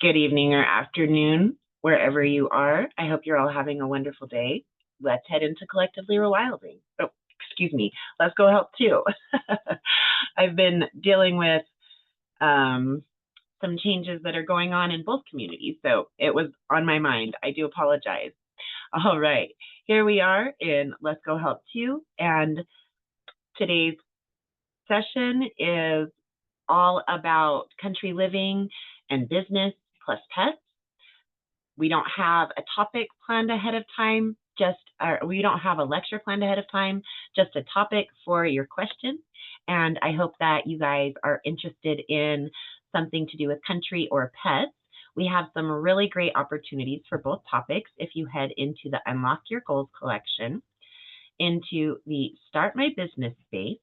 good evening or afternoon, wherever you are. I hope you're all having a wonderful day. Let's head into collectively rewilding. Oh, excuse me. Let's go help too. I've been dealing with some changes that are going on in both communities, so it was on my mind. I do apologize. All right, here we are in Let's Go Help Too, and today's session is all about country living and business plus pets. We don't have a topic planned ahead of time, we don't have a lecture planned ahead of time, just a topic for your question. And I hope that you guys are interested in something to do with country or pets. We have some really great opportunities for both topics if you head into the Unlock Your Goals collection, into the Start My Business space.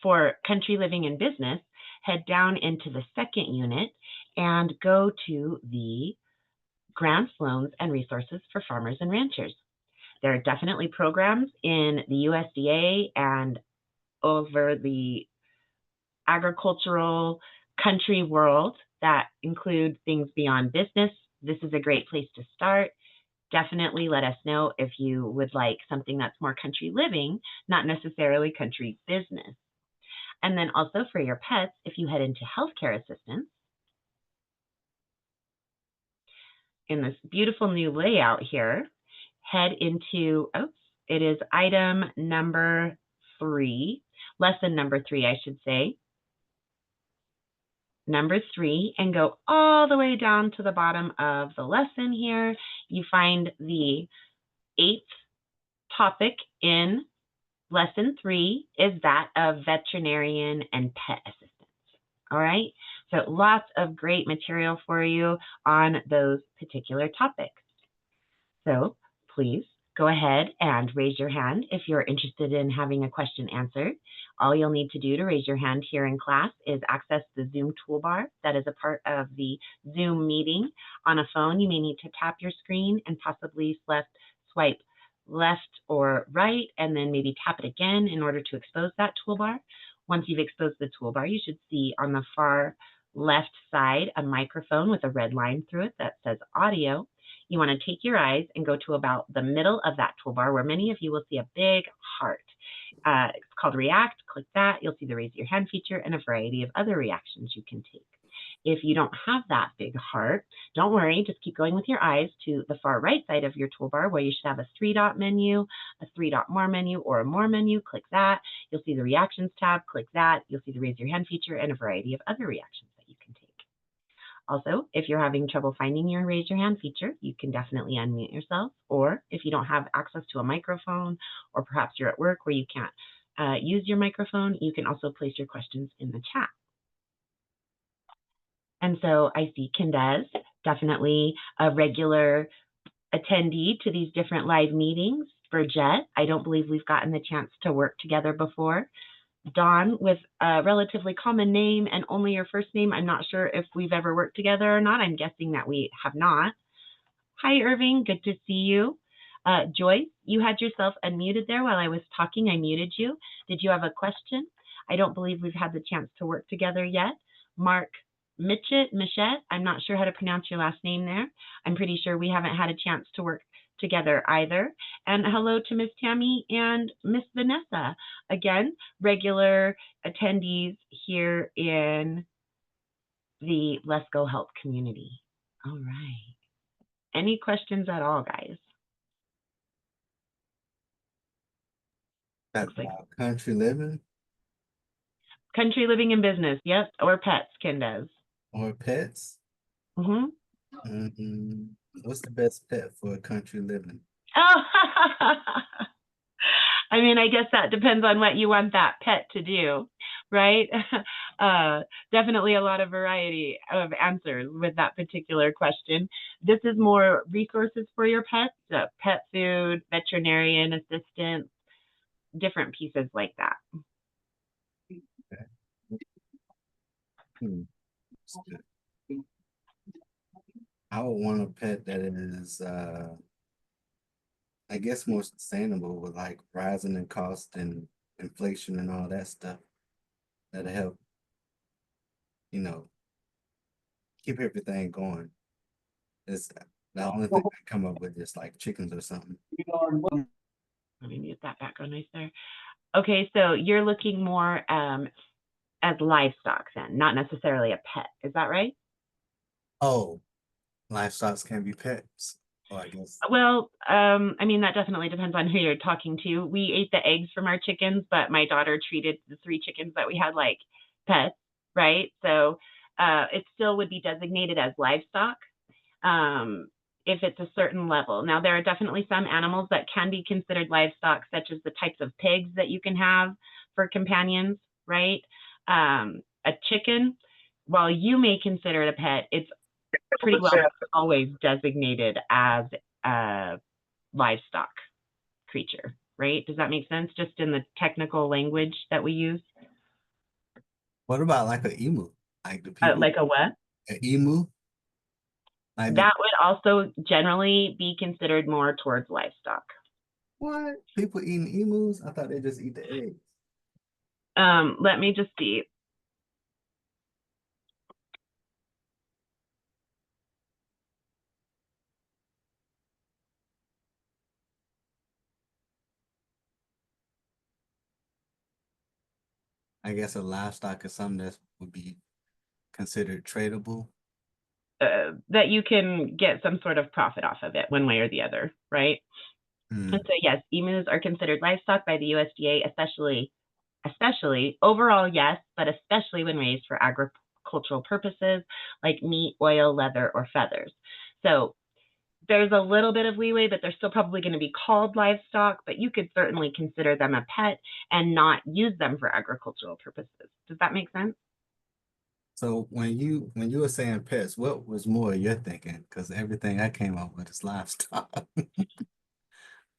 For country living and business, head down into the second unit and go to the grants, loans, and resources for farmers and ranchers. There are definitely programs in the USDA and over the agricultural country world that include things beyond business. This is a great place to start. Definitely let us know if you would like something that's more country living, not necessarily country business. And then also for your pets, if you head into healthcare assistance, in this beautiful new layout here, head into, it is item number 3, lesson number 3, I should say. Number 3, and go all the way down to the bottom of the lesson here. You find the 8th topic in lesson 3 is that of veterinarian and pet assistance. All right, so lots of great material for you on those particular topics. So please go ahead and raise your hand if you're interested in having a question answered. All you'll need to do to raise your hand here in class is access the Zoom toolbar that is a part of the Zoom meeting. On a phone, you may need to tap your screen and possibly swipe left or right, and then maybe tap it again in order to expose that toolbar. Once you've exposed the toolbar, you should see on the far left side a microphone with a red line through it that says audio. You want to take your eyes and go to about the middle of that toolbar where many of you will see a big heart. It's called React. Click that. You'll see the raise your hand feature and a variety of other reactions you can take. If you don't have that big heart, don't worry, just keep going with your eyes to the far right side of your toolbar where you should have a 3-dot menu, a 3-dot more menu, or a more menu. Click that. You'll see the reactions tab. Click that. You'll see the raise your hand feature and a variety of other reactions that you can take. Also, if you're having trouble finding your raise your hand feature, you can definitely unmute yourself. Or if you don't have access to a microphone, or perhaps you're at work where you can't use your microphone, you can also place your questions in the chat. And so I see Kendez, definitely a regular attendee to these different live meetings. Burgett, I don't believe we've gotten the chance to work together before. Dawn, with a relatively common name and only your first name. I'm not sure if we've ever worked together or not. I'm guessing that we have not. Hi, Irving. Good to see you. Joyce, you had yourself unmuted there while I was talking. I muted you. Did you have a question? I don't believe we've had the chance to work together yet. Mark Michette, I'm not sure how to pronounce your last name there. I'm pretty sure we haven't had a chance to work together either. And hello to Miss Tammy and Miss Vanessa. Again, regular attendees here in the Let's Go Help community. All right. Any questions at all, guys? That's about country living? Country living and business, yep, or pets, Ken does. Or pets? What's the best pet for country living? Oh, I mean, I guess that depends on what you want that pet to do, right? Definitely a lot of variety of answers with that particular question. This is more resources for your pets, pet food, veterinarian assistance, different pieces like that. Okay. I would want a pet that is, I guess, more sustainable with like rising in cost and inflation and all that stuff. That'll help, you know, keep everything going. It's the only thing I come up with is like chickens or something. Let me mute that background noise there. Okay, so you're looking more as livestock then, not necessarily a pet. Is that right? Oh, livestock can be pets. Oh, I guess. Well, I mean, that definitely depends on who you're talking to. We ate the eggs from our chickens, but my daughter treated the 3 chickens that we had like pets, right? So it still would be designated as livestock if it's a certain level. Now, there are definitely some animals that can be considered livestock, such as the types of pigs that you can have for companions, right? A chicken, while you may consider it a pet, it's pretty well always designated as a livestock creature, right? Does that make sense? Just in the technical language that we use? What about like an emu? Like the people, Like a what? an emu? Like the That would also generally be considered more towards livestock. what? People eating emus? I thought they just eat the eggs. Let me just see. I guess a livestock is something that would be considered tradable. That you can get some sort of profit off of it one way or the other, right? Hmm. And so yes, emus are considered livestock by the USDA, especially overall, yes, but especially when raised for agricultural purposes like meat, oil, leather, or feathers. So there's a little bit of leeway, but they're still probably going to be called livestock, but you could certainly consider them a pet and not use them for agricultural purposes. Does that make sense? So when you were saying pets, what was more you're thinking? Because everything I came up with is livestock.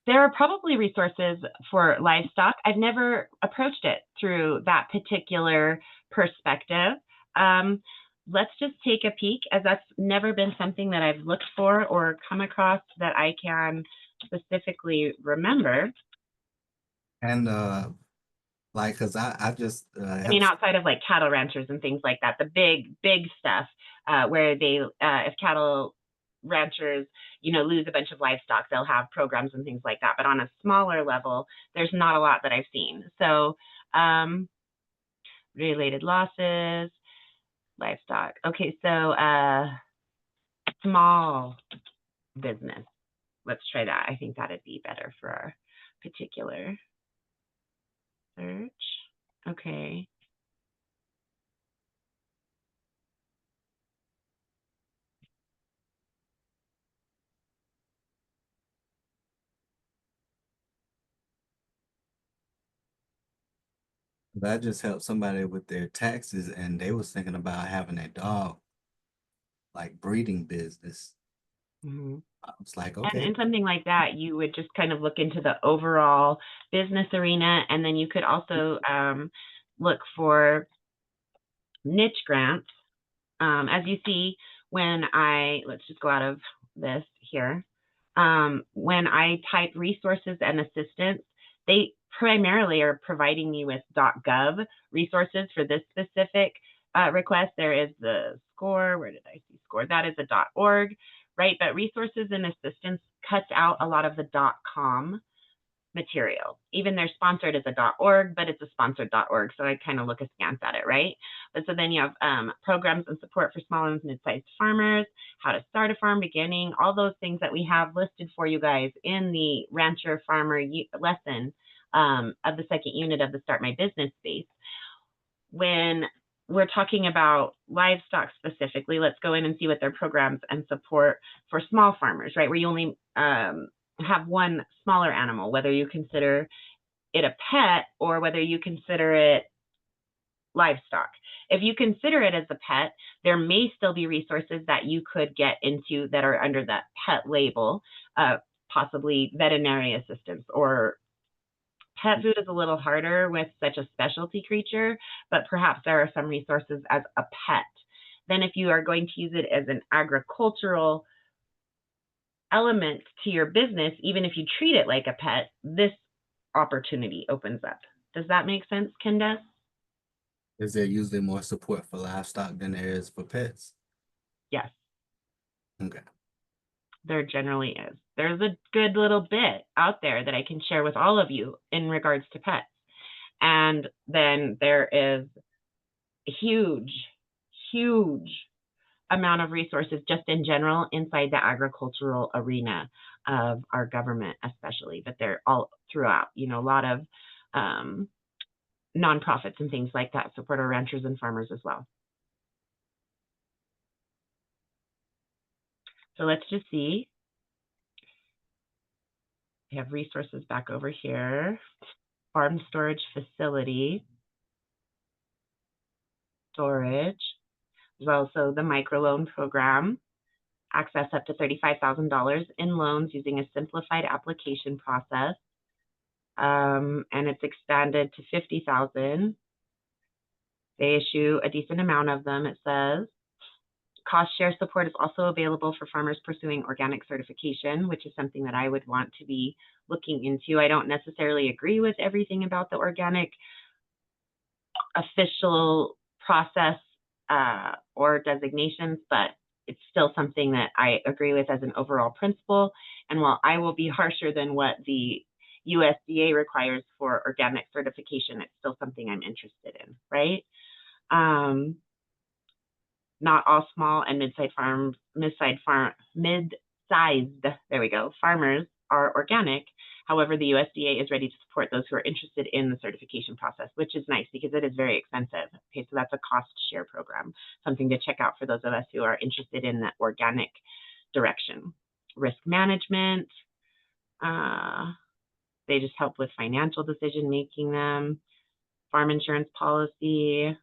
There are probably resources for livestock. I've never approached it through that particular perspective. Um, let's just take a peek, as that's never been something that I've looked for or come across that I can specifically remember. And like, cause I just I mean, have outside of like cattle ranchers and things like that, the big stuff where they, if cattle ranchers, lose a bunch of livestock, they'll have programs and things like that. But on a smaller level, there's not a lot that I've seen. So, related losses, livestock. Okay, so small business. Let's try that. I think that'd be better for our particular search. Okay. I just helped somebody with their taxes, and they was thinking about having a dog like breeding business. Mhm. I was like, And, okay. and something like that, you would just kind of look into the overall business arena, and then you could also look for niche grants. As you see, let's just go out of this here. When I type resources and assistance, they primarily are providing me with .gov resources for this specific request. There is the SCORE. Where did I see SCORE? That is a .org, right? But resources and assistance cuts out a lot of the .com material. Even they're sponsored as a .org, but it's a sponsored .org, so I kind of look askance at it, right? But so then you have programs and support for small and mid-sized farmers, how to start a farm, beginning, all those things that we have listed for you guys in the Rancher Farmer lesson of the second unit of the Start My Business space. When we're talking about livestock specifically, let's go in and see what their programs and support for small farmers, right? Where you only have one smaller animal, whether you consider it a pet or whether you consider it livestock. If you consider it as a pet, there may still be resources that you could get into that are under that pet label, possibly veterinary assistance or pet food is a little harder with such a specialty creature, but perhaps there are some resources as a pet. Then if you are going to use it as an agricultural element to your business, even if you treat it like a pet, this opportunity opens up. Does that make sense, Kenda? Is there usually more support for livestock than there is for pets? Yes, Okay. there generally is. There's a good little bit out there that I can share with all of you in regards to pets. And then there is a huge, huge amount of resources just in general inside the agricultural arena of our government, especially, but they're all throughout. You know, a lot of nonprofits and things like that support our ranchers and farmers as well. So let's just see. We have resources back over here. Farm storage facility, storage. There's also the microloan program, access up to $35,000 in loans using a simplified application process. And it's expanded to 50,000. They issue a decent amount of them, it says. Cost share support is also available for farmers pursuing organic certification, which is something that I would want to be looking into. I don't necessarily agree with everything about the organic official process or designations, but it's still something that I agree with as an overall principle. And while I will be harsher than what the USDA requires for organic certification, it's still something I'm interested in, right? Not all small and mid-sized farmers are organic. However, the USDA is ready to support those who are interested in the certification process, which is nice because it is very expensive. Okay, so that's a cost share program, something to check out for those of us who are interested in the organic direction. Risk management, they just help with financial decision making them. Farm insurance policy,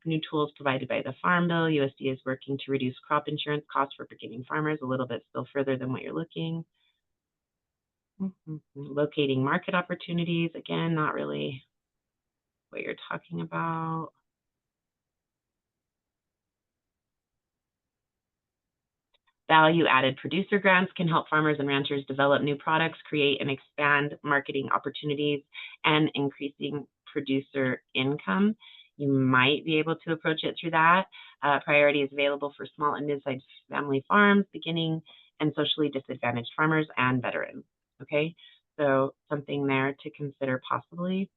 new tools provided by the Farm Bill. USDA is working to reduce crop insurance costs for beginning farmers a little bit still further than what you're looking. Locating market opportunities, again, not really what you're talking about. Value-added producer grants can help farmers and ranchers develop new products, create and expand marketing opportunities, and increasing producer income. You might be able to approach it through that. Priority is available for small and mid-sized family farms, beginning and socially disadvantaged farmers and veterans. Okay, so something there to consider possibly.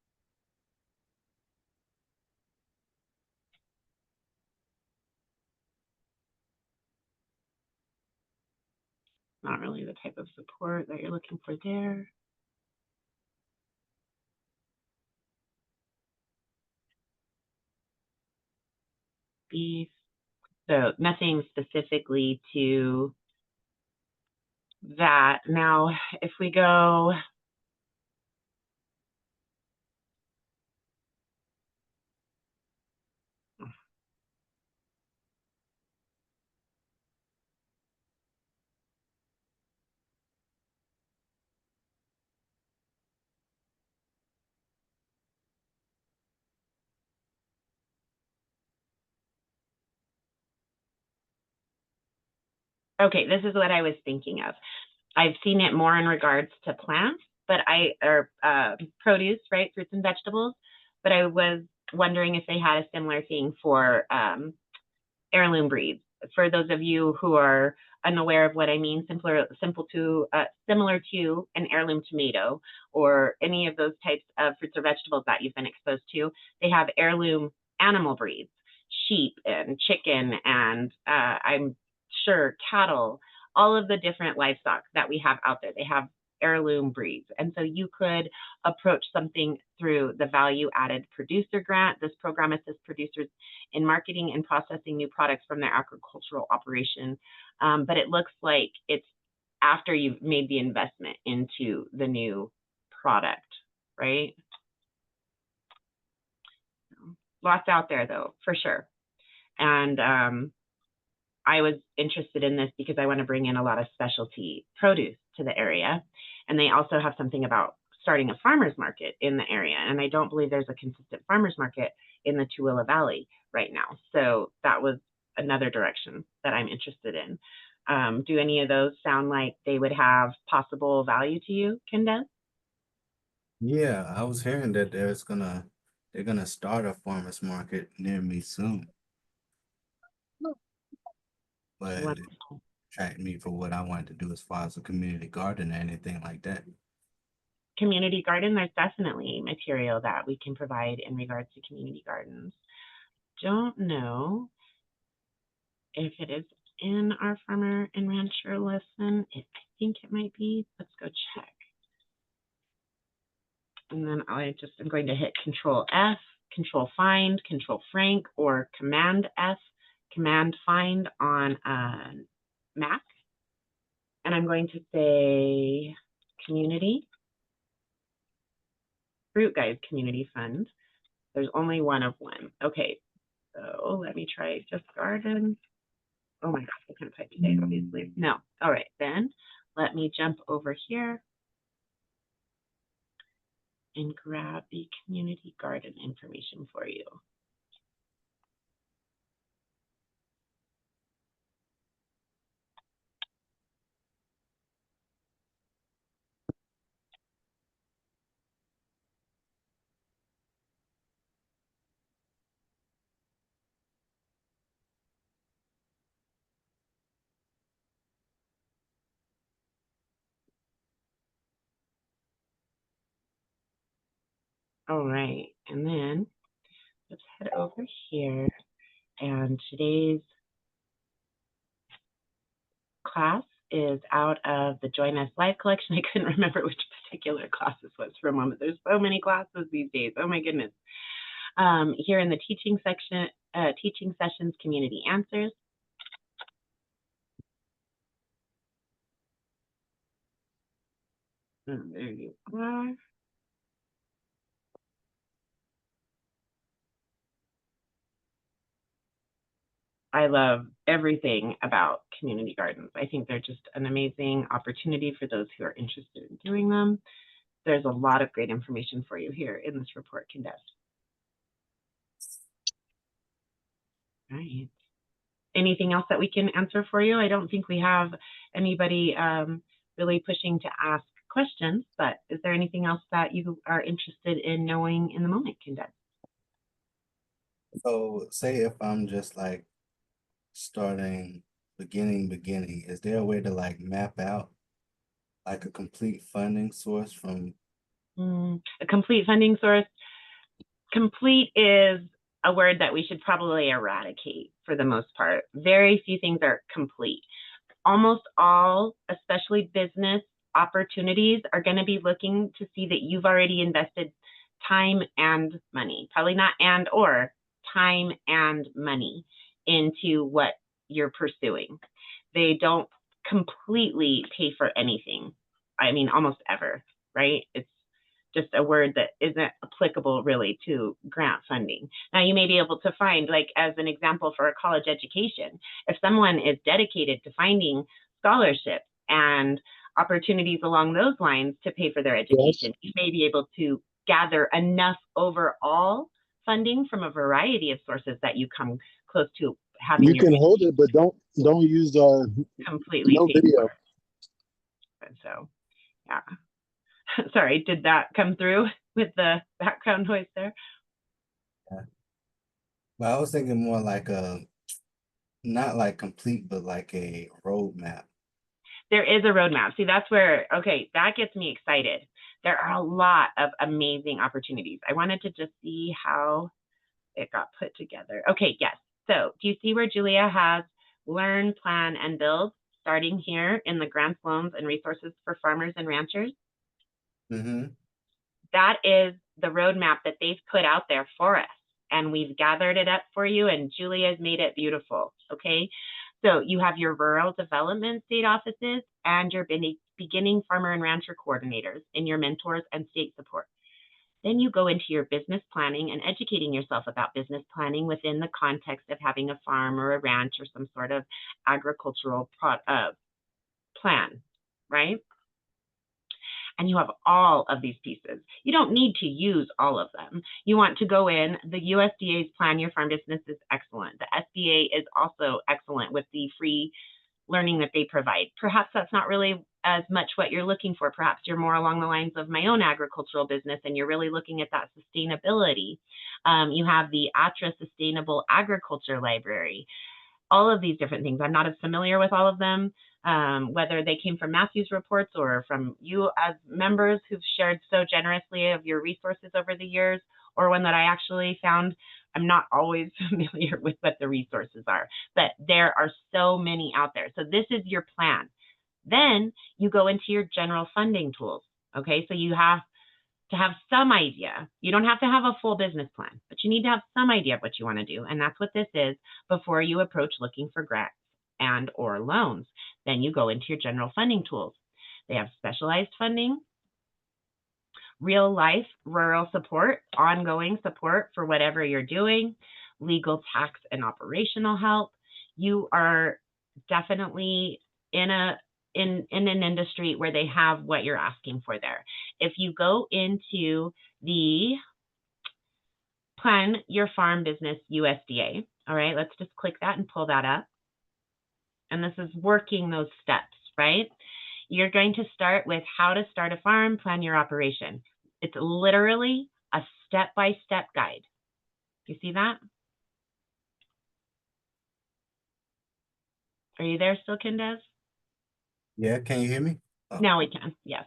Not really the type of support that you're looking for there. Beef. So nothing specifically to that. Now, if we go, okay, this is what I was thinking of. I've seen it more in regards to plants, or produce, right, fruits and vegetables. But I was wondering if they had a similar thing for heirloom breeds. For those of you who are unaware of what I mean, similar to an heirloom tomato or any of those types of fruits or vegetables that you've been exposed to, they have heirloom animal breeds, sheep and chicken, and I'm sure cattle, all of the different livestock that we have out there. They have heirloom breeds. And so you could approach something through the value added producer grant. This program assists producers in marketing and processing new products from their agricultural operation. But it looks like it's after you've made the investment into the new product, right? Lots out there though, for sure. And I was interested in this because I want to bring in a lot of specialty produce to the area. And they also have something about starting a farmer's market in the area. And I don't believe there's a consistent farmer's market in the Tooele Valley right now. So that was another direction that I'm interested in. Do any of those sound like they would have possible value to you, Kenda? Yeah, I was hearing that they're gonna start a farmers market near me soon. but it Wonderful. attracted me for what I wanted to do as far as a community garden or anything like that. Community garden, there's definitely material that we can provide in regards to community gardens. Don't know if it is in our farmer and rancher lesson. I think it might be. Let's go check. And then I'm going to hit Control F, Control Find, Control Frank, or Command F, Command Find on Mac. And I'm going to say Community, Fruit Guys Community Fund. There's only one of one. Okay, so let me try just garden. Oh my gosh, I couldn't type today, obviously. No. All right, then let me jump over here and grab the community garden information for you. All right, and then let's head over here. And today's class is out of the Join Us Live collection. I couldn't remember which particular class this was for a moment. There's so many classes these days. Oh my goodness. Here in the teaching section, teaching sessions, community answers. And there you are. I love everything about community gardens. I think they're just an amazing opportunity for those who are interested in doing them. There's a lot of great information for you here in this report condensed. Right. Anything else that we can answer for you? I don't think we have anybody really pushing to ask questions, but is there anything else that you are interested in knowing in the moment, Condensed? So say if I'm just like starting beginning, is there a way to like map out like a complete funding source from A complete funding source. Complete is a word that we should probably eradicate for the most part. Very few things are complete. Almost all, especially business opportunities, are going to be looking to see that you've already invested time and money, probably not and or, time and money into what you're pursuing. They don't completely pay for anything. I mean, almost ever, right? It's just a word that isn't applicable really to grant funding. Now, you may be able to find, like as an example for a college education, if someone is dedicated to finding scholarships and opportunities along those lines to pay for their education, you may be able to gather enough overall funding from a variety of sources that you come close to having. You can hold it, but don't use completely no video. And so, yeah. Sorry, did that come through with the background noise there? Yeah. Well, I was thinking more like not like complete, but like a roadmap. There is a roadmap. See, that's where, okay, that gets me excited. There are a lot of amazing opportunities. I wanted to just see how it got put together. Okay, yes. So do you see where Julia has learn, plan, and build starting here in the grants, loans, and resources for farmers and ranchers? Mm-hmm. That is the roadmap that they've put out there for us. And we've gathered it up for you, and Julia's made it beautiful, okay? So you have your rural development state offices and your beginning farmer and rancher coordinators and your mentors and state support. Then you go into your business planning and educating yourself about business planning within the context of having a farm or a ranch or some sort of agricultural plan, right? And you have all of these pieces. You don't need to use all of them. You want to go in. The USDA's Plan Your Farm Business is excellent. The SBA is also excellent with the free learning that they provide. Perhaps that's not really as much what you're looking for. Perhaps you're more along the lines of my own agricultural business and you're really looking at that sustainability. You have the ATRA Sustainable Agriculture Library. all of these different things. I'm not as familiar with all of them, whether they came from Matthew's reports or from you as members who've shared so generously of your resources over the years, or one that I actually found. I'm not always familiar with what the resources are, but there are so many out there. So this is your plan. Then you go into your general funding tools. Okay, so you have to have some idea. You don't have to have a full business plan, but you need to have some idea of what you want to do. And that's what this is before you approach looking for grants and or loans. Then you go into your general funding tools. They have specialized funding, real life rural support, ongoing support for whatever you're doing, legal, tax, and operational help. You are definitely in an industry where they have what you're asking for there. If you go into the Plan Your Farm Business USDA, all right, let's just click that and pull that up. And this is working those steps, right? You're going to start with how to start a farm, plan your operation. It's literally a step-by-step guide. You see that? Are you there still, Kindez? Yeah, can you hear me? Oh. Now we can, yes.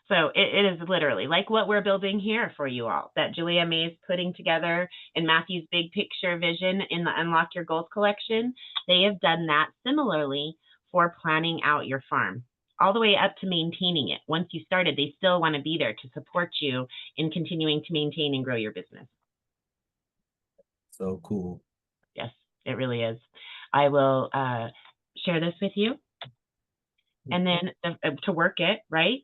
So it is literally like what we're building here for you all, that Julia May is putting together in Matthew's big picture vision in the Unlock Your Goals collection. They have done that similarly for planning out your farm, all the way up to maintaining it. Once you started, they still want to be there to support you in continuing to maintain and grow your business. So cool. Yes, it really is. I will share this with you. And then to work it, right?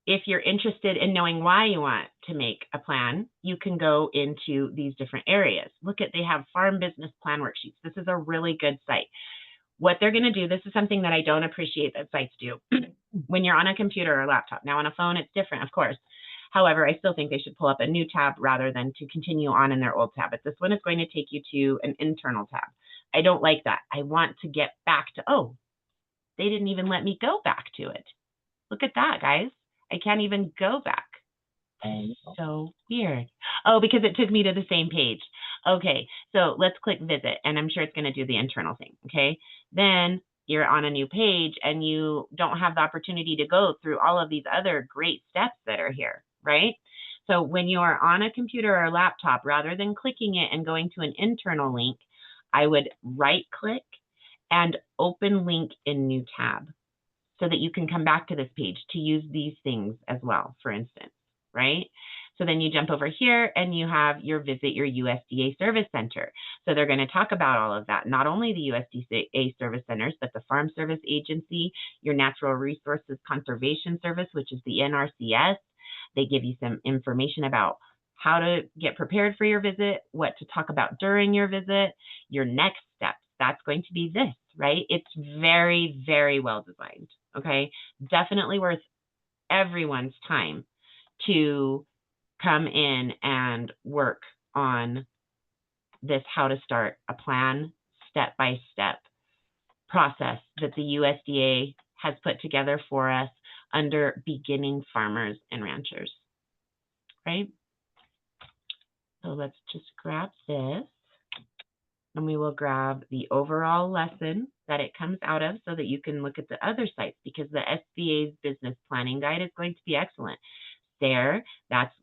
If you're interested in knowing why you want to make a plan, you can go into these different areas. Look at, they have farm business plan worksheets. This is a really good site. What they're going to do, this is something that I don't appreciate that sites do when you're on a computer or laptop. Now on a phone, it's different, of course. However, I still think they should pull up a new tab rather than to continue on in their old tab. But this one is going to take you to an internal tab. I don't like that. I want to get back to, oh, they didn't even let me go back to it. Look at that, guys. I can't even go back. So weird. Oh, because it took me to the same page. Okay, so let's click visit, and I'm sure it's going to do the internal thing, okay? Then you're on a new page, and you don't have the opportunity to go through all of these other great steps that are here, right? So when you are on a computer or laptop, rather than clicking it and going to an internal link, I would right-click and open link in new tab, so that you can come back to this page to use these things as well, for instance, right? So then you jump over here and you have your visit your USDA Service Center. So they're going to talk about all of that, not only the USDA Service Centers, but the Farm Service Agency, your Natural Resources Conservation Service, which is the NRCS. They give you some information about how to get prepared for your visit, what to talk about during your visit, your next steps. That's going to be this, right? It's very, very well designed, okay? Definitely worth everyone's time to come in and work on this how to start a plan, step-by-step process that the USDA has put together for us under beginning farmers and ranchers, right? So let's just grab this. And we will grab the overall lesson that it comes out of so that you can look at the other sites, because the SBA's business planning guide is going to be excellent. There, that's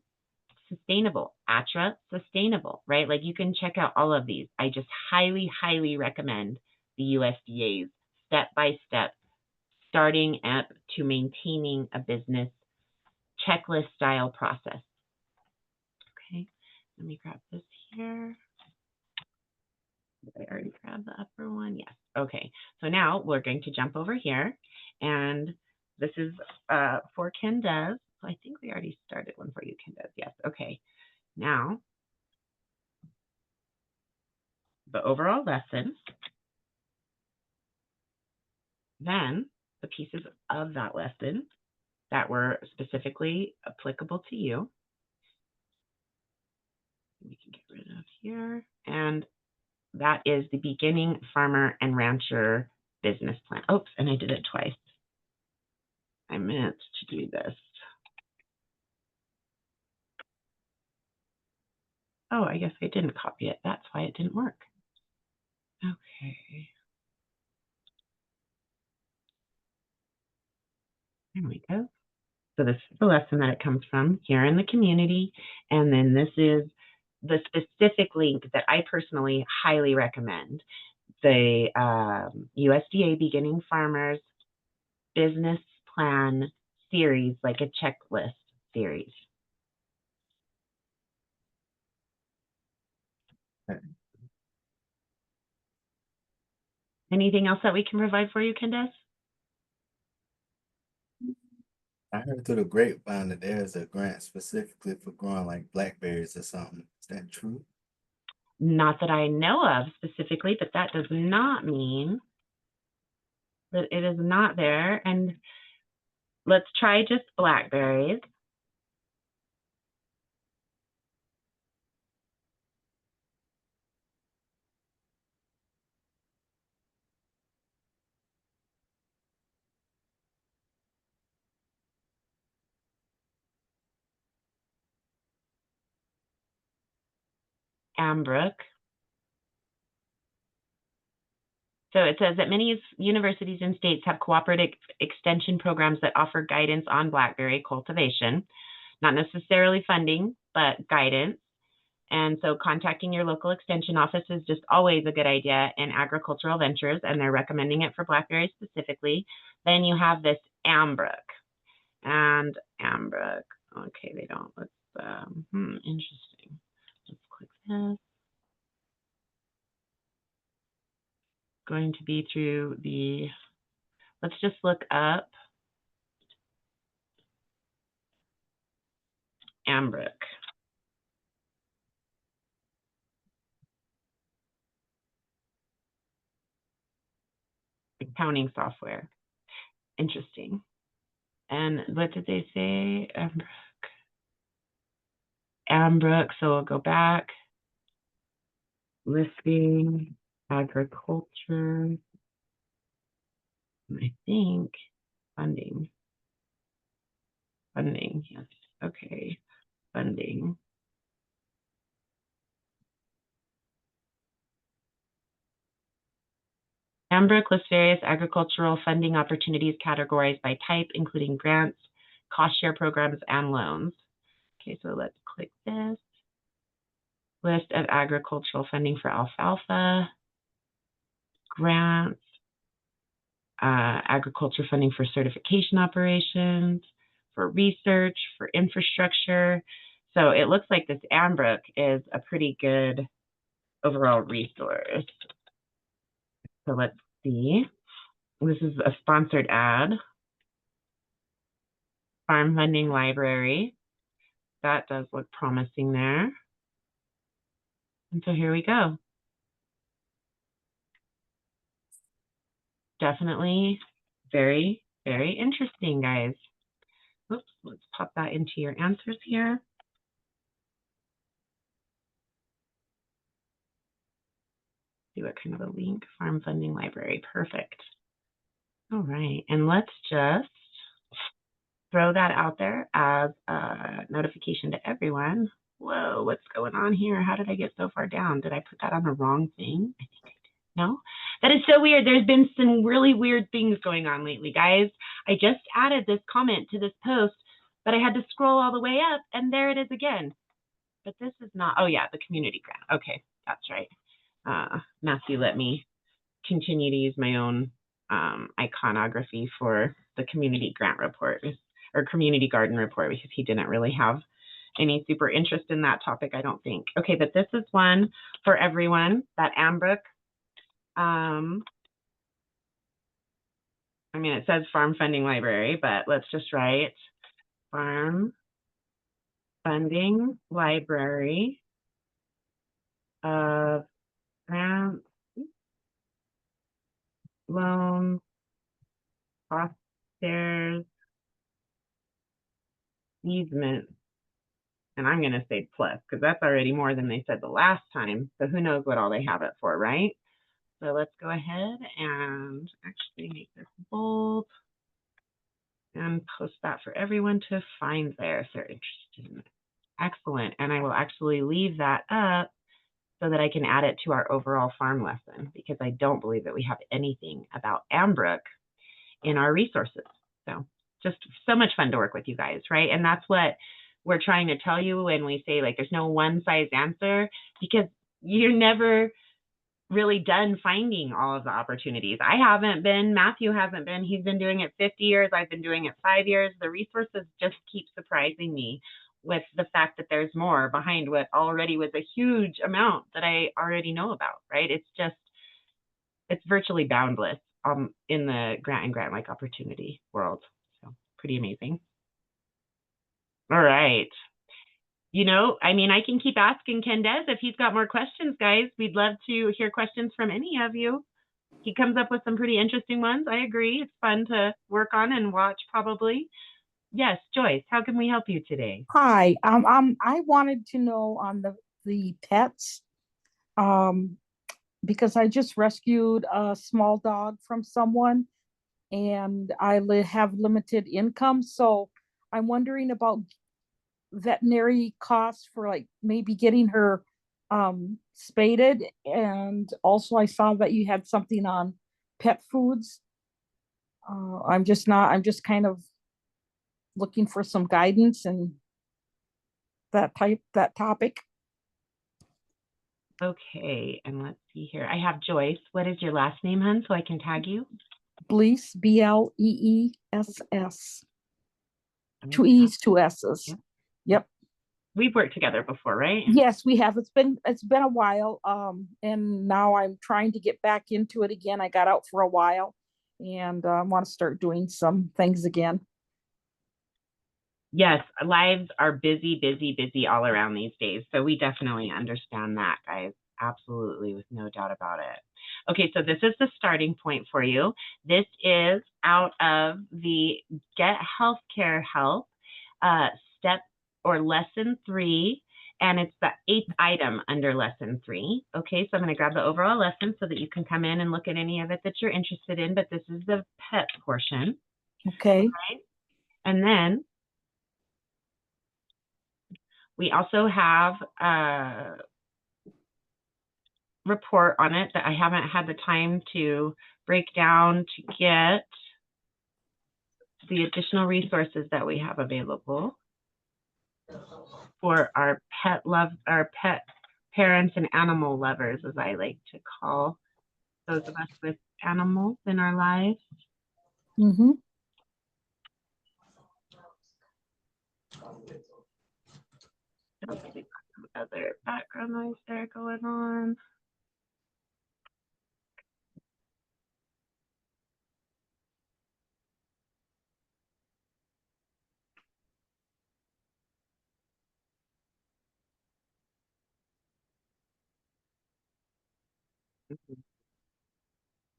sustainable, ATRA sustainable, right? Like you can check out all of these. I just highly, highly recommend the USDA's step-by-step starting up to maintaining a business checklist style process. Okay, let me grab this here. Did I already grab the upper one? Yes. Okay. So now we're going to jump over here, and this is for Kindez. I think we already started one for you, Kindez. Yes. Okay. Now the overall lesson, then the pieces of that lesson that were specifically applicable to you. We can get rid of here, and that is the beginning farmer and rancher business plan. Oops, and I did it twice. I meant to do this. Oh, I guess I didn't copy it. That's why it didn't work. Okay. There we go. So this is the lesson that it comes from here in the community. And then this is the specific link that I personally highly recommend. The USDA Beginning Farmers Business Plan series, like a checklist series. Okay. Anything else that we can provide for you, Candace? I heard through the grapevine that there's a grant specifically for growing like blackberries or something. Is that true? Not that I know of specifically, but that does not mean that it is not there. And let's try just blackberries. Ambrook. So it says that many universities and states have cooperative extension programs that offer guidance on blackberry cultivation, not necessarily funding, but guidance. And so contacting your local extension office is just always a good idea in agricultural ventures, and they're recommending it for blackberries specifically. Then you have this Ambrook. And Ambrook, okay, they don't, let's, interesting. Let's click this. Going to be through the, let's just look up Ambrook. Accounting software. Interesting. And what did they say? Ambrook. So we'll go back. Listing, agriculture. I think funding. Funding, yes. Okay. Funding. Ambrook lists various agricultural funding opportunities categorized by type, including grants, cost share programs, and loans. Okay, so let's click this. List of agricultural funding for alfalfa, grants, agriculture funding for certification operations, for research, for infrastructure. So it looks like this Ambrook is a pretty good overall resource. So let's see. This is a sponsored ad. Farm Funding Library. That does look promising there. And so here we go. Definitely very, very interesting, guys. Oops, let's pop that into your answers here. See what kind of a link. Farm Funding Library. Perfect. All right. And let's just throw that out there as a notification to everyone. Whoa, what's going on here? How did I get so far down? Did I put that on the wrong thing? I think I did. No? That is so weird. There's been some really weird things going on lately, guys. I just added this comment to this post, but I had to scroll all the way up, and there it is again. But this is not, oh yeah, the community grant. Okay, that's right. Matthew let me continue to use my own iconography for the community grant report or community garden report because he didn't really have any super interest in that topic, I don't think. Okay, but this is one for everyone, that Ambrook. I mean, it says Farm Funding Library, but let's just write Farm Funding Library of grants, loans, cost shares, easements, and I'm going to say plus because that's already more than they said the last time. So who knows what all they have it for, right? So let's go ahead and actually make this bold and post that for everyone to find there if they're interested in it. Excellent. And I will actually leave that up so that I can add it to our overall farm lesson, because I don't believe that we have anything about Ambrook in our resources. So just so much fun to work with you guys, right? And that's what we're trying to tell you when we say, like, there's no one size answer, because you're never really done finding all of the opportunities. I haven't been, Matthew hasn't been, he's been doing it 50 years, I've been doing it 5 years. The resources just keep surprising me with the fact that there's more behind what already was a huge amount that I already know about, right? It's just, it's virtually boundless in the grant and grant-like opportunity world. So pretty amazing. All right. You know, I mean, I can keep asking Kendez if he's got more questions, guys. We'd love to hear questions from any of you. He comes up with some pretty interesting ones. I agree. It's fun to work on and watch, probably. Yes, Joyce, how can we help you today? Hi, I wanted to know on the pets, um, because I just rescued a small dog from someone, and I have limited income, so I'm wondering about veterinary costs for like maybe getting her spaded, and also I saw that you had something on pet foods. I'm just kind of looking for some guidance and that topic. Okay, and let's see here. I have Joyce. What is your last name, hun, so I can tag you? Blees, Bleess. Two E's, two S's. Yeah. Yep. We've worked together before, right? Yes, we have. It's been a while. And now I'm trying to get back into it again. I got out for a while, and I want to start doing some things again. Yes, lives are busy, busy, busy all around these days. So we definitely understand that, guys. Absolutely, with no doubt about it. Okay, so this is the starting point for you. This is out of the Get Healthcare Help step or lesson 3, and it's the 8th item under lesson 3. Okay, so I'm going to grab the overall lesson so that you can come in and look at any of it that you're interested in, but this is the pet portion. Okay. Okay? And then we also have a report on it that I haven't had the time to break down to get the additional resources that we have available for our pet parents and animal lovers, as I like to call those of us with animals in our lives. Mm-hmm. Some other background noise there going on.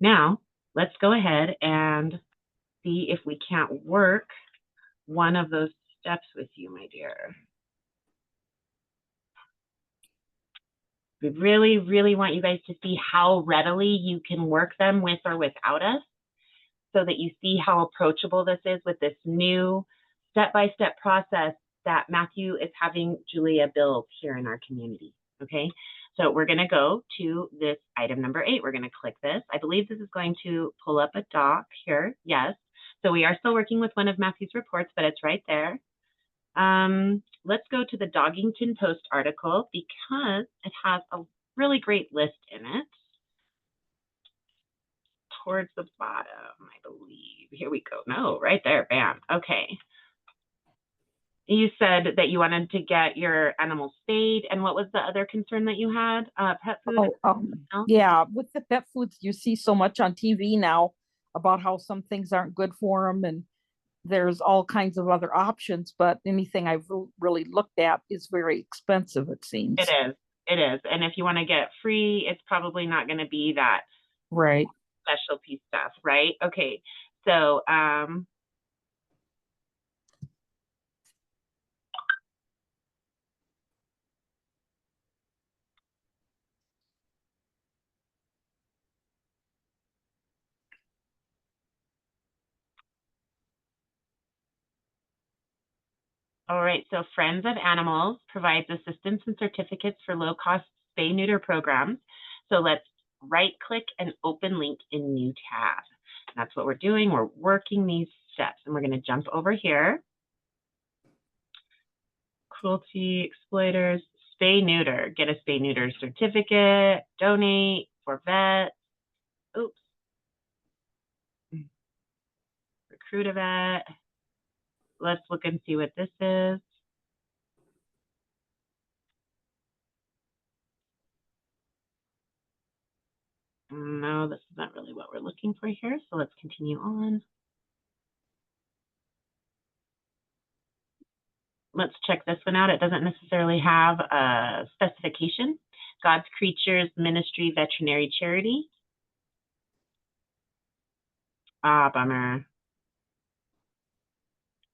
Now, let's go ahead and see if we can't work one of those steps with you, my dear. We really, really want you guys to see how readily you can work them with or without us, so that you see how approachable this is with this new step-by-step process that Matthew is having Julia build here in our community, okay? So we're gonna go to this item number 8. We're gonna click this. I believe this is going to pull up a doc here, yes. So we are still working with one of Matthew's reports, but it's right there. Let's go to the Doggington Post article because it has a really great list in it. Towards the bottom, I believe. Here we go. No, right there. Bam. Okay. You said that you wanted to get your animal spayed, and what was the other concern that you had? Pet food? Yeah, with the pet foods, you see so much on TV now about how some things aren't good for them, and there's all kinds of other options, but anything I've really looked at is very expensive, it seems. It is. It is. And if you want to get free, it's probably not going to be that right specialty stuff, right? Okay. So, all right, so Friends of Animals provides assistance and certificates for low-cost spay neuter programs. So let's right click and open link in new tab. That's what we're doing. We're working these steps, and we're going to jump over here. Cruelty, exploiters, spay neuter, get a spay neuter certificate, donate for vets. Oops. Recruit a vet. Let's look and see what this is. No, this is not really what we're looking for here. So let's continue on. Let's check this one out. It doesn't necessarily have a specification. God's Creatures Ministry Veterinary Charity. Ah, bummer.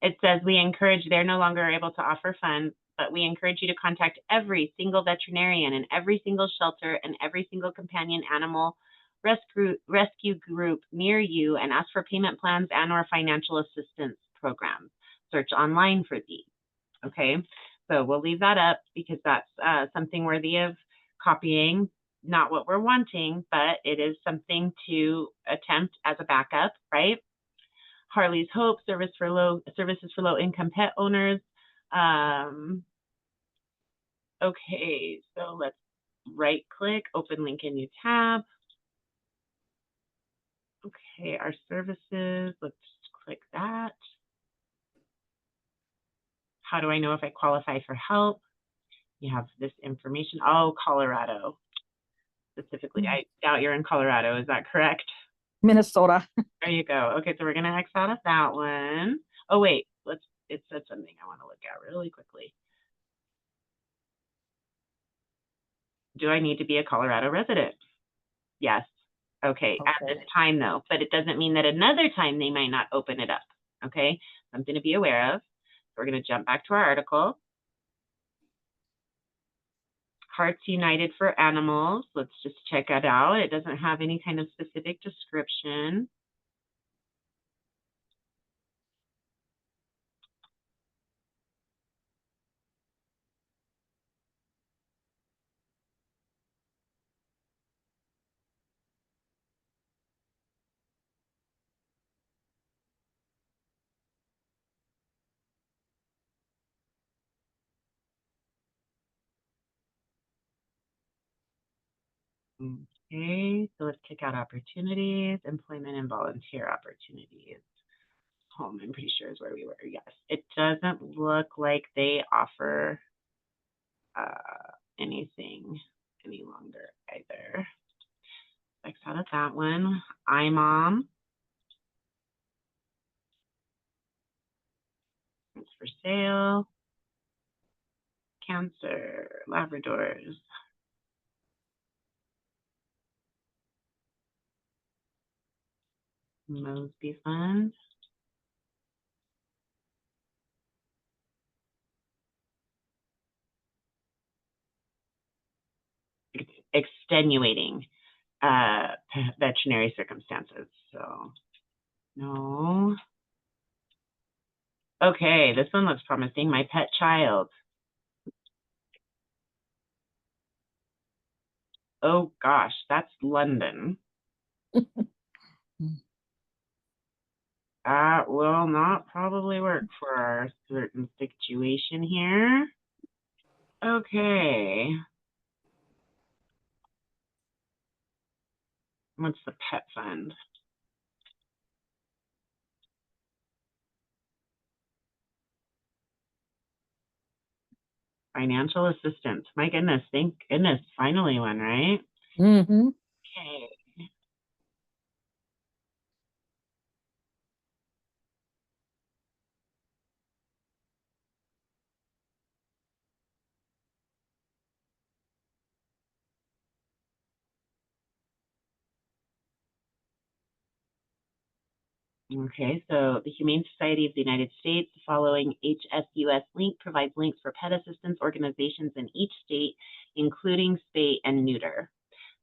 It says we encourage, they're no longer able to offer funds, but we encourage you to contact every single veterinarian and every single shelter and every single companion animal rescue group near you and ask for payment plans and or financial assistance programs. Search online for these. Okay, so we'll leave that up because that's something worthy of copying. Not what we're wanting, but it is something to attempt as a backup, right? Harley's Hope, services for low-income pet owners. Okay, so let's right-click, open link in new tab. Okay, our services, let's click that. How do I know if I qualify for help? You have this information. Oh, Colorado. Specifically, I doubt you're in Colorado. Is that correct? Minnesota. There you go. Okay, so we're gonna X out of that one. Oh wait, it said something I want to look at really quickly. Do I need to be a Colorado resident? Yes. Okay, at this time though, but it doesn't mean that another time they might not open it up. Okay, something to be aware of. We're gonna jump back to our article. Hearts United for Animals. Let's just check it out. It doesn't have any kind of specific description. Okay, so let's check out opportunities, employment and volunteer opportunities. Home, I'm pretty sure is where we were. Yes, it doesn't look like they offer anything any longer either. X out of that one. iMom. It's for sale. Cancer, Labradors. Mosby Fund. Extenuating veterinary circumstances. So, no. Okay, this one looks promising. My Pet Child. Oh gosh, that's London. That will not probably work for our certain situation here. Okay. What's the pet fund? Financial assistance. My goodness, thank goodness, finally one, right? Mm-hmm. Okay. Okay, so the Humane Society of the United States, following HSUS link, provides links for pet assistance organizations in each state, including spay and neuter.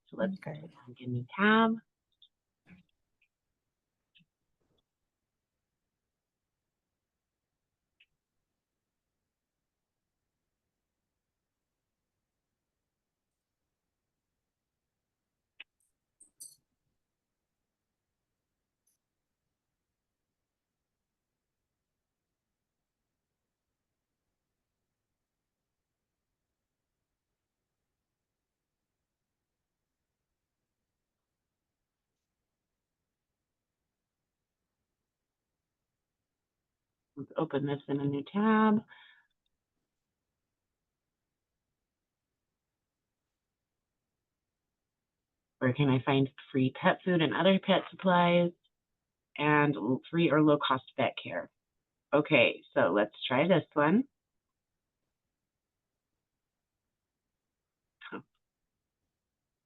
So let's give me tab. Let's open this in a new tab. Where can I find free pet food and other pet supplies and free or low cost vet care? Okay, so let's try this one.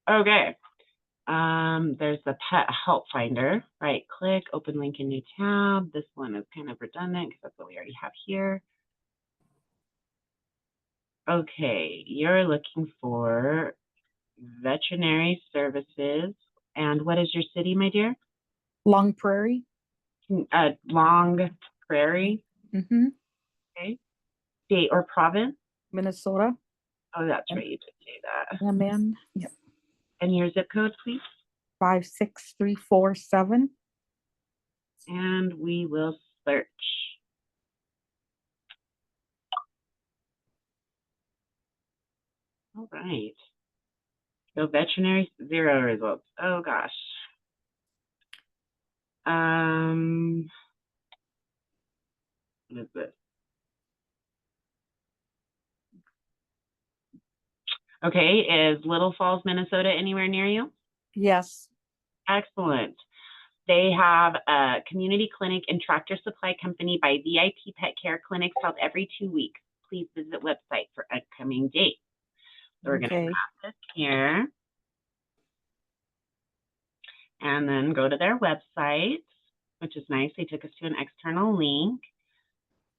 Okay, there's the pet help finder. Right click, open link in new tab. This one is kind of redundant because that's what we already have here. Okay, you're looking for veterinary services. And what is your city, my dear? Long Prairie. Long Prairie. Mm-hmm. Okay. State or province? Minnesota. Oh, that's right. You did say that. MN. Yep. And your zip code, please? 56347. And we will search. All right. So veterinary, 0 results. Oh gosh. What is this? Okay, is Little Falls, Minnesota anywhere near you? Yes. Excellent. They have a community clinic and tractor supply company by VIP Pet Care clinics held every 2 weeks. Please visit website for upcoming dates. So we're going to map this here and then go to their website, which is nice. They took us to an external link.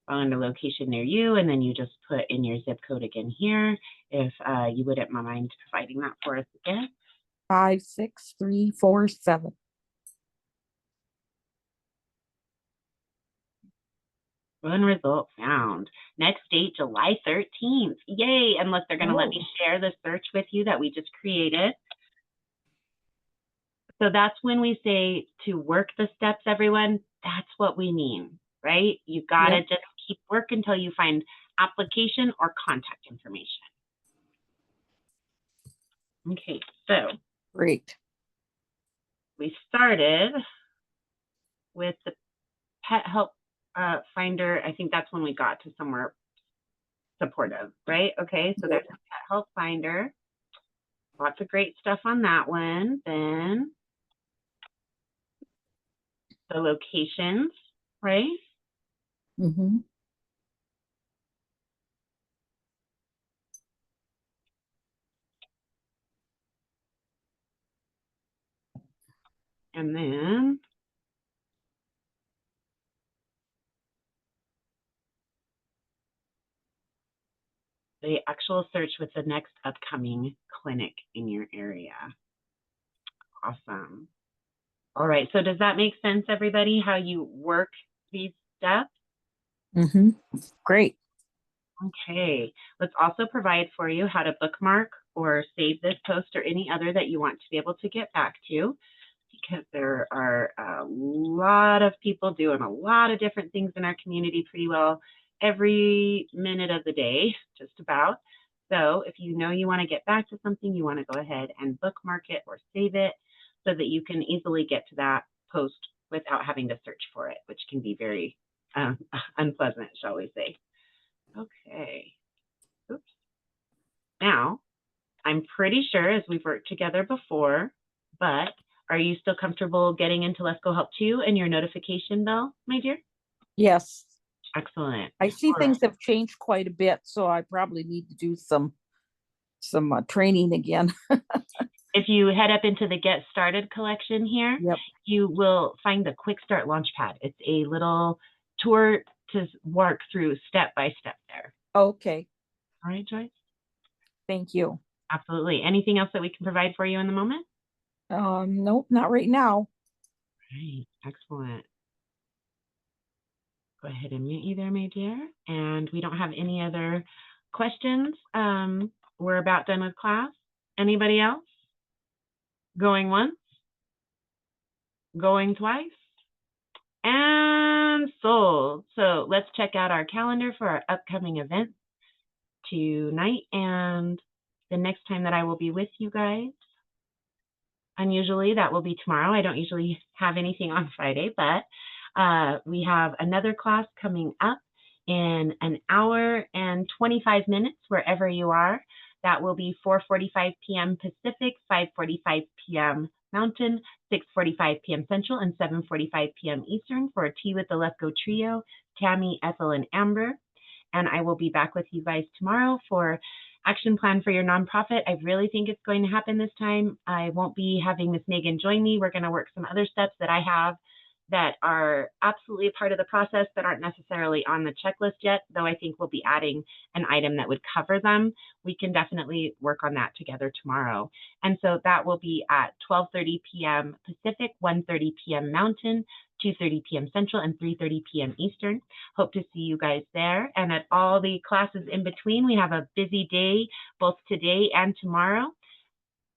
Find a location near you, and then you just put in your zip code again here. If you wouldn't mind providing that for us again. 56347. One result found. Next date, July 13th. Yay! And look, they're going to let me share the search with you that we just created. So that's when we say to work the steps, everyone. That's what we mean, right? You got to just keep work until you find application or contact information. Okay, so Great. we started with the pet help finder. I think that's when we got to somewhere supportive, right? Okay, so there's the pet help finder. Lots of great stuff on that one. Then the locations, right? Mm-hmm. And then the actual search with the next upcoming clinic in your area. Awesome. All right, so does that make sense, everybody, how you work these steps? Mm-hmm. Great. Okay, let's also provide for you how to bookmark or save this post or any other that you want to be able to get back to, because there are a lot of people doing a lot of different things in our community pretty well every minute of the day, just about. So if you know you want to get back to something, you want to go ahead and bookmark it or save it so that you can easily get to that post without having to search for it, which can be very unpleasant, shall we say. Okay. Oops. Now, I'm pretty sure, as we've worked together before, but are you still comfortable getting into Lesko Help 2 and your notification bell, my dear? Yes. Excellent. I see All things have changed quite a bit, so I probably need to do some training again. If you head up into the Get Started collection here, you will find the Quick Start Launchpad. It's a little tour to work through step by step there. Okay. All right, Joyce? Thank you. Absolutely. Anything else that we can provide for you in the moment? Nope, not right now. Right. Excellent. Go ahead and mute you there, my dear. And we don't have any other questions. We're about done with class. Anybody else? Going once? Going twice? And sold. So let's check out our calendar for our upcoming events tonight and the next time that I will be with you guys. Unusually, that will be tomorrow. I don't usually have anything on Friday, but We have another class coming up in an hour and 25 minutes, wherever you are. That will be 4:45 p.m. Pacific, 5:45 p.m. Mountain, 6:45 p.m. Central, and 7:45 p.m. Eastern for a Tea with the Lesko Trio, Tammy, Ethel, and Amber. And I will be back with you guys tomorrow for action plan for your nonprofit. I really think it's going to happen this time. I won't be having Miss Megan join me. We're going to work some other steps that I have that are absolutely a part of the process that aren't necessarily on the checklist yet, though I think we'll be adding an item that would cover them. We can definitely work on that together tomorrow. And so that will be at 12:30 p.m. Pacific, 1:30 p.m. Mountain, 2:30 p.m. Central, and 3:30 p.m. Eastern. Hope to see you guys there. And at all the classes in between, we have a busy day, both today and tomorrow.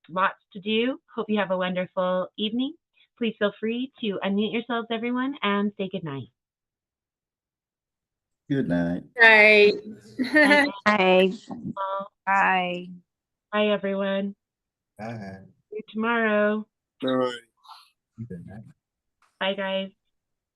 Lots to do. Hope you have a wonderful evening. Please feel free to unmute yourselves, everyone, and say good night. Good night. Right. Bye. Bye, Bye. everyone. Bye. See you tomorrow. All right. Good night. Bye, guys.